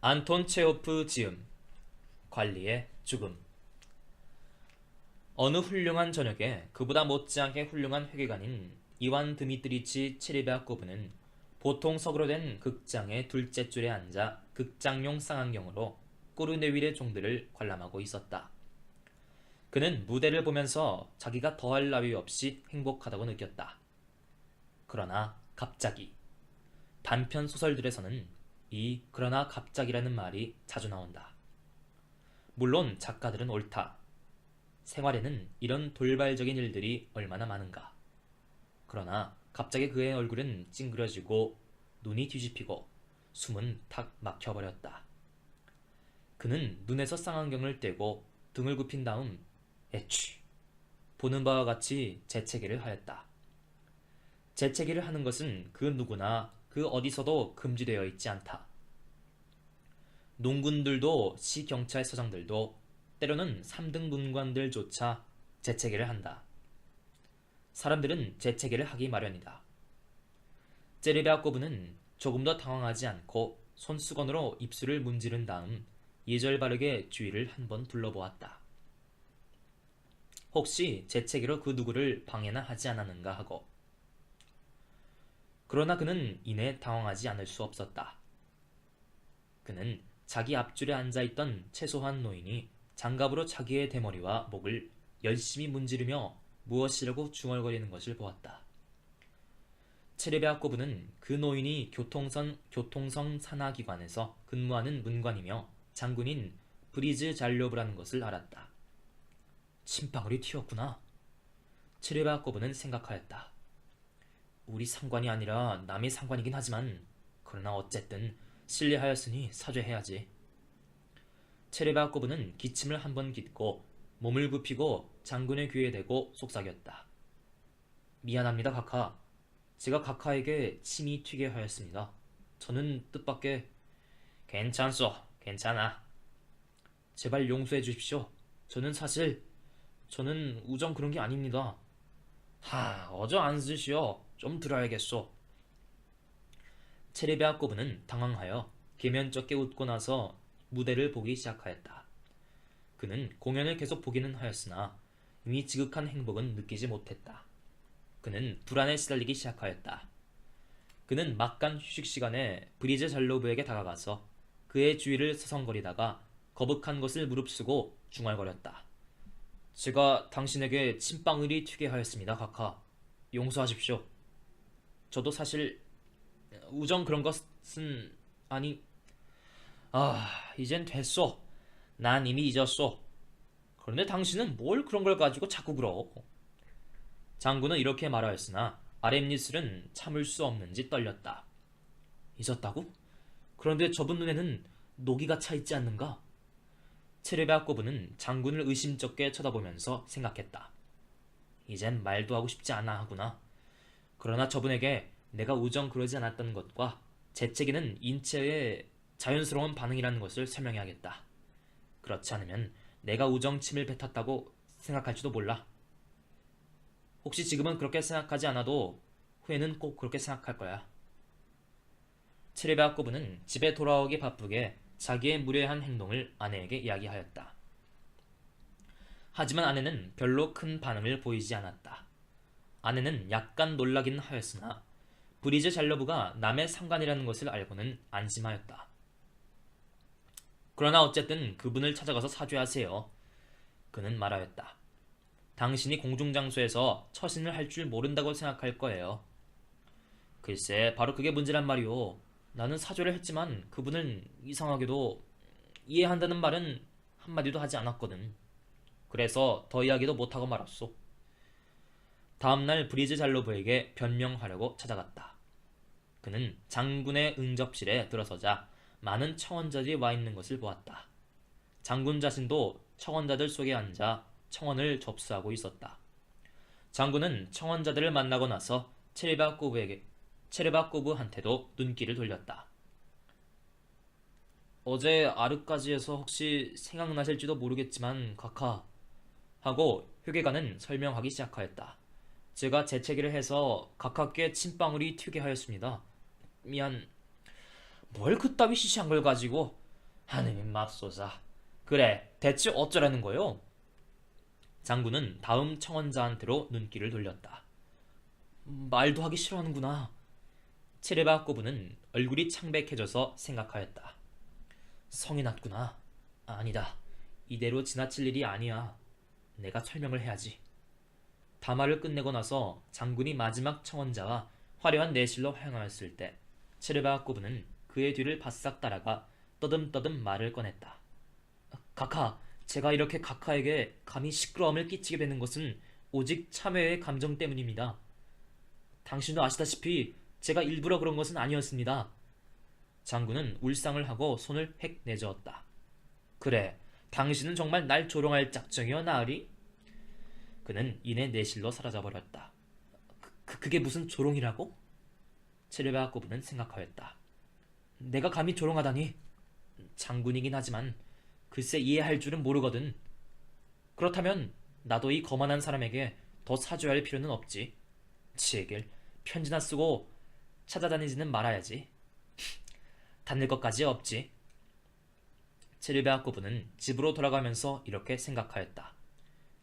안톤 체호프 지음, 관리의 죽음. 어느 훌륭한 저녁에 그보다 못지않게 훌륭한 회계관인 이완 드미트리치 체레비아코브는 보통 석으로 된 극장의 둘째 줄에 앉아 극장용 쌍안경으로 꼬르네윌의 종들을 관람하고 있었다. 그는 무대를 보면서 자기가 더할 나위 없이 행복하다고 느꼈다. 그러나 갑자기 단편 소설들에서는 이 그러나 갑자기라는 말이 자주 나온다. 물론 작가들은 옳다. 생활에는 이런 돌발적인 일들이 얼마나 많은가. 그러나 갑자기 그의 얼굴은 찡그려지고 눈이 뒤집히고 숨은 탁 막혀버렸다. 그는 눈에서 쌍안경을 떼고 등을 굽힌 다음 애취 보는 바와 같이 재채기를 하였다. 재채기를 하는 것은 그 누구나 그 어디서도 금지되어 있지 않다. 농군들도 시경찰서장들도 때로는 3등 문관들조차 재채기를 한다. 사람들은 재채기를 하기 마련이다. 제르베아코브는 조금 더 당황하지 않고 손수건으로 입술을 문지른 다음 예절 바르게 주위를 한번 둘러보았다. 혹시 재채기로 그 누구를 방해나 하지 않았는가 하고. 그러나 그는 이내 당황하지 않을 수 없었다. 그는 자기 앞줄에 앉아있던 채소한 노인이 장갑으로 자기의 대머리와 목을 열심히 문지르며 무엇이라고 중얼거리는 것을 보았다. 체레베아코브는 그 노인이 교통성 산하기관에서 근무하는 문관이며 장군인 브리즈 잘료브라는 것을 알았다. 침방울이 튀었구나. 체레베아코브는 생각하였다. 우리 상관이 아니라 남의 상관이긴 하지만 그러나 어쨌든 실례하였으니 사죄해야지. 체레바코브는 기침을 한번 깃고 몸을 굽히고 장군의 귀에 대고 속삭였다. 미안합니다, 카카. 제가 카카에게 침이 튀게 하였습니다. 저는 뜻밖의... 괜찮소, 괜찮아. 제발 용서해 주십시오. 저는 우정 그런 게 아닙니다. 어저 앉으시오. 좀 들어야겠소. 체레비아코브는 당황하여 계면쩍게 웃고 나서 무대를 보기 시작하였다. 그는 공연을 계속 보기는 하였으나 이미 지극한 행복은 느끼지 못했다. 그는 불안에 시달리기 시작하였다. 그는 막간 휴식 시간에 브리즈 잘로브에게 다가가서 그의 주위를 서성거리다가 거북한 것을 무릅쓰고 중얼거렸다. 제가 당신에게 침방울이 튀게 하였습니다, 카카. 용서하십시오. 저도 사실 우정 그런 것은 아니... 이젠 됐소. 난 이미 잊었소. 그런데 당신은 뭘 그런 걸 가지고 자꾸 그러? 장군은 이렇게 말하였으나 아랫입술은 참을 수 없는지 떨렸다. 잊었다고? 그런데 저분 눈에는 노기가 차 있지 않는가? 체레베아코브는 장군을 의심쩍게 쳐다보면서 생각했다. 이젠 말도 하고 싶지 않아 하구나. 그러나 저분에게 내가 우정 그러지 않았던 것과 재채기는 인체의 자연스러운 반응이라는 것을 설명해야겠다. 그렇지 않으면 내가 우정침을 뱉었다고 생각할지도 몰라. 혹시 지금은 그렇게 생각하지 않아도 후에는 꼭 그렇게 생각할 거야. 체레베아코브는 집에 돌아오기 바쁘게 자기의 무례한 행동을 아내에게 이야기하였다. 하지만 아내는 별로 큰 반응을 보이지 않았다. 아내는 약간 놀라긴 하였으나 브리즈 잘러브가 남의 상관이라는 것을 알고는 안심하였다. 그러나 어쨌든 그분을 찾아가서 사죄하세요. 그는 말하였다. 당신이 공중장소에서 처신을 할 줄 모른다고 생각할 거예요. 글쎄, 바로 그게 문제란 말이오. 나는 사죄를 했지만 그분은 이상하게도 이해한다는 말은 한마디도 하지 않았거든. 그래서 더 이야기도 못하고 말았소. 다음날 브리즈 잘로브에게 변명하려고 찾아갔다. 그는 장군의 응접실에 들어서자 많은 청원자들이 와 있는 것을 보았다. 장군 자신도 청원자들 속에 앉아 청원을 접수하고 있었다. 장군은 청원자들을 만나고 나서 체레바코브한테도 눈길을 돌렸다. 어제 아르까지에서 혹시 생각나실지도 모르겠지만 카카 하고 회계관은 설명하기 시작하였다. 제가 재채기를 해서 가깝게 침방울이 튀게 하였습니다. 미안. 뭘 그따위 시시한 걸 가지고. 하느님 맙소사. 그래, 대체 어쩌라는 거요? 장군은 다음 청원자한테로 눈길을 돌렸다. 말도 하기 싫어하는구나. 체르바코브는 얼굴이 창백해져서 생각하였다. 성이 났구나. 아니다. 이대로 지나칠 일이 아니야. 내가 설명을 해야지. 담화를 끝내고 나서 장군이 마지막 청원자와 화려한 내실로 향하였을 때 체르바코브는 그의 뒤를 바싹 따라가 떠듬떠듬 말을 꺼냈다. 카카, 제가 이렇게 카카에게 감히 시끄러움을 끼치게 되는 것은 오직 참회의 감정 때문입니다. 당신도 아시다시피 제가 일부러 그런 것은 아니었습니다. 장군은 울상을 하고 손을 획 내저었다. 그래, 당신은 정말 날 조롱할 작정이여 나으리? 그는 이내 내실로 사라져버렸다. 그게 무슨 조롱이라고? 체르베아코브는 생각하였다. 내가 감히 조롱하다니. 장군이긴 하지만 글쎄 이해할 줄은 모르거든. 그렇다면 나도 이 거만한 사람에게 더 사줘야 할 필요는 없지. 지에게 편지나 쓰고 찾아다니지는 말아야지. 다닐 것까지 없지. 체르베아코브는 집으로 돌아가면서 이렇게 생각하였다.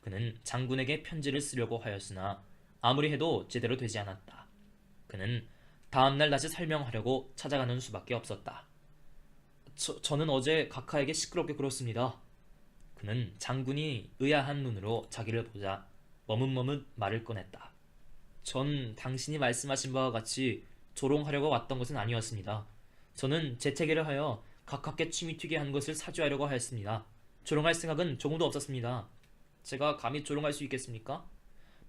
그는 장군에게 편지를 쓰려고 하였으나 아무리 해도 제대로 되지 않았다. 그는 다음날 다시 설명하려고 찾아가는 수밖에 없었다. 저는 어제 카카에게 시끄럽게 굴었습니다. 그는 장군이 의아한 눈으로 자기를 보자 머뭇머뭇 말을 꺼냈다. 전 당신이 말씀하신 바와 같이 조롱하려고 왔던 것은 아니었습니다. 저는 재테기를 하여 카카께 침이 튀게 한 것을 사주하려고 하였습니다. 조롱할 생각은 조금도 없었습니다. 제가 감히 조롱할 수 있겠습니까?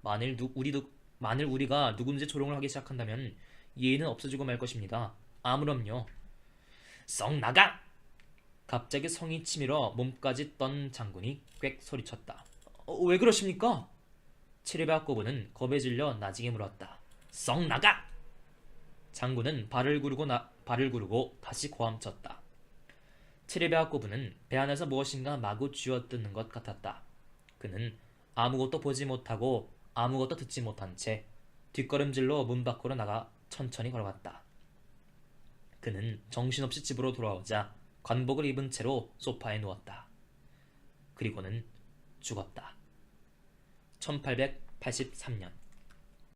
만일 우리가 누군지 조롱을 하기 시작한다면 예의는 없어지고 말 것입니다. 아무럼요. 썩 나가! 갑자기 성이 치밀어 몸까지 떤 장군이 꽥 소리쳤다. 왜 그러십니까? 체르베아코브는 겁에 질려 나지게 물었다. 썩 나가! 장군은 발을 구르고 다시 고함쳤다. 체르베아코브는 배 안에서 무엇인가 마구 쥐어뜯는 것 같았다. 그는 아무것도 보지 못하고 아무것도 듣지 못한 채 뒷걸음질로 문 밖으로 나가 천천히 걸어갔다. 그는 정신없이 집으로 돌아오자 관복을 입은 채로 소파에 누웠다. 그리고는 죽었다. 1883년